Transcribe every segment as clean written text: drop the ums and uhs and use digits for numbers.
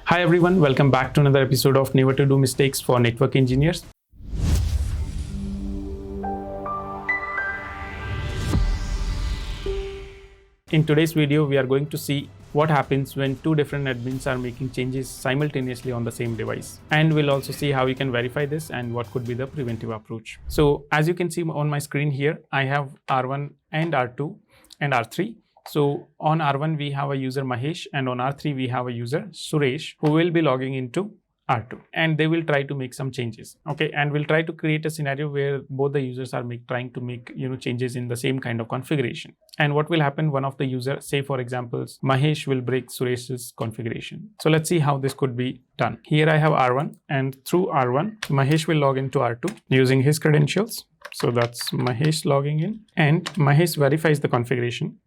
Hi everyone, welcome back to another episode of Never to Do Mistakes for Network Engineers. In today's video, we are going to see what happens when two different admins are making changes simultaneously on the same device. And we'll also see how you can verify this and what could be the preventive approach. So as you can see on my screen here, I have R1 and R2 and R3. So on R1, we have a user Mahesh, and on R3, we have a user Suresh who will be logging into R2, and they will try to make some changes. Okay, and we'll try to create a scenario where both the users are trying to make changes in the same kind of configuration. And what will happen, one of the user, say for example, Mahesh will break Suresh's configuration. So let's see how this could be done. Here I have R1, and through R1, Mahesh will log into R2 using his credentials. So that's Mahesh logging in, and Mahesh verifies the configuration.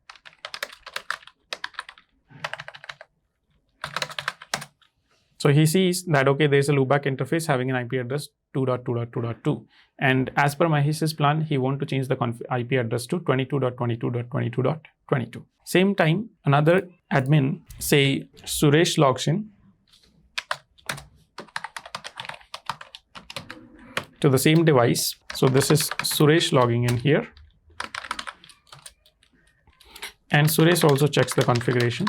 So he sees that, okay, there's a loopback interface having an IP address 2.2.2.2. And as per Mahesh's plan, he wants to change the IP address to 22.22.22.22. Same time, another admin, say Suresh, logs in to the same device. So this is Suresh logging in here. And Suresh also checks the configuration.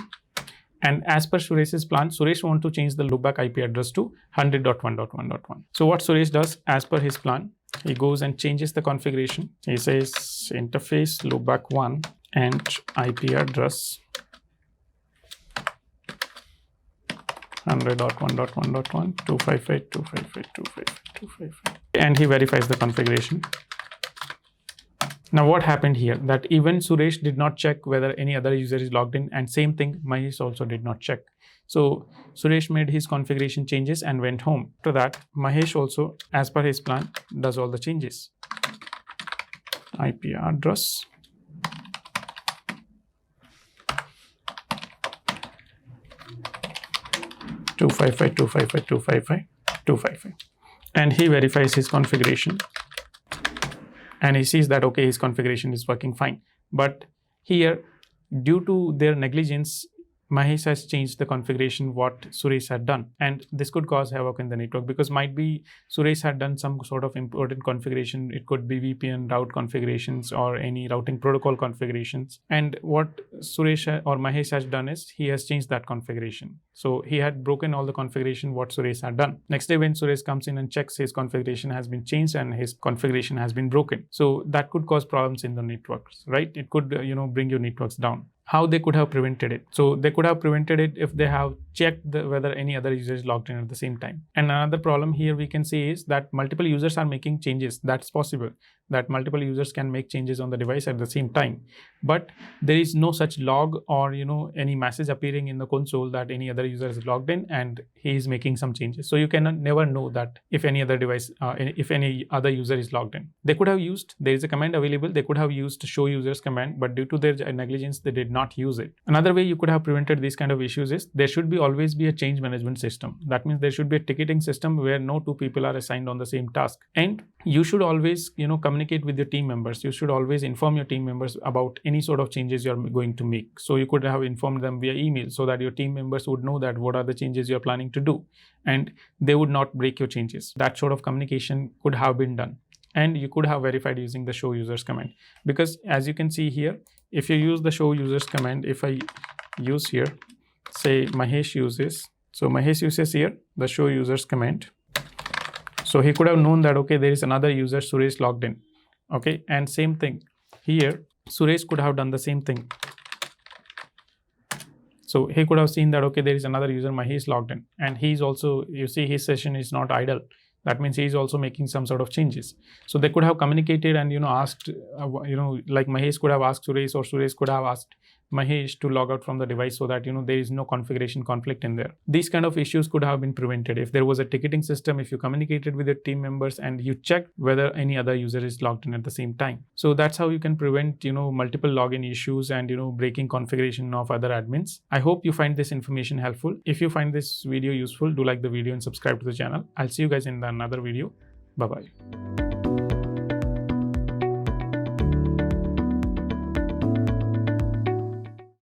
And as per Suresh's plan, Suresh wants to change the loopback IP address to 100.1.1.1. So what Suresh does, as per his plan, he goes and changes the configuration. He says interface loopback 1 and IP address 100.1.1.1 255.255.255.255. And he verifies the configuration. Now what happened here, that even Suresh did not check whether any other user is logged in, and same thing Mahesh also did not check. So Suresh made his configuration changes and went home. After that, Mahesh also, as per his plan, does all the changes. IP address 255.255.255.255, and he verifies his configuration. And he sees that, okay, his configuration is working fine. But here, due to their negligence, Mahesh has changed the configuration what Suresh had done. And this could cause havoc in the network, because might be Suresh had done some sort of important configuration. It could be VPN route configurations or any routing protocol configurations. And what Suresh or Mahesh has done is he has changed that configuration. So he had broken all the configuration what Suresh had done. Next day when Suresh comes in and checks, his configuration has been changed and his configuration has been broken. So that could cause problems in the networks, right? It could bring your networks down. How they could have prevented it? So they could have prevented it if they have checked whether any other user is logged in at the same time. And another problem here we can see is that multiple users are making changes. That's possible, that multiple users can make changes on the device at the same time. But there is no such log or any message appearing in the console that any other user is logged in and he is making some changes. So you can never know that if any other device, if any other user is logged in. They could have used, there is a command available, they could have used show users command, but due to their negligence, they did not use it. Another way you could have prevented these kind of issues is there should always be a change management system. That means there should be a ticketing system where no two people are assigned on the same task. And you should always communicate with your team members. You should always inform your team members about any sort of changes you're going to make. So you could have informed them via email so that your team members would know that what are the changes you're planning to do, and they would not break your changes. That sort of communication could have been done. And you could have verified using the show users command, because as you can see here, if you use the show users command, if I use here, say Mahesh uses, so Mahesh uses here the show users command. So he could have known that, okay, there is another user Suresh logged in. Okay, and same thing here, Suresh could have done the same thing. So he could have seen that, okay, there is another user Mahesh logged in, and he's also, you see his session is not idle. That means he is also making some sort of changes. So they could have communicated and asked, like Mahesh could have asked Suresh, or Suresh could have asked Mahesh to log out from the device so that there is no configuration conflict in there. These kind of issues could have been prevented if there was a ticketing system, if you communicated with your team members and you checked whether any other user is logged in at the same time. So that's how you can prevent multiple login issues and breaking configuration of other admins. I hope you find this information helpful. If you find this video useful, do like the video and subscribe to the channel. I'll see you guys in another video. Bye bye.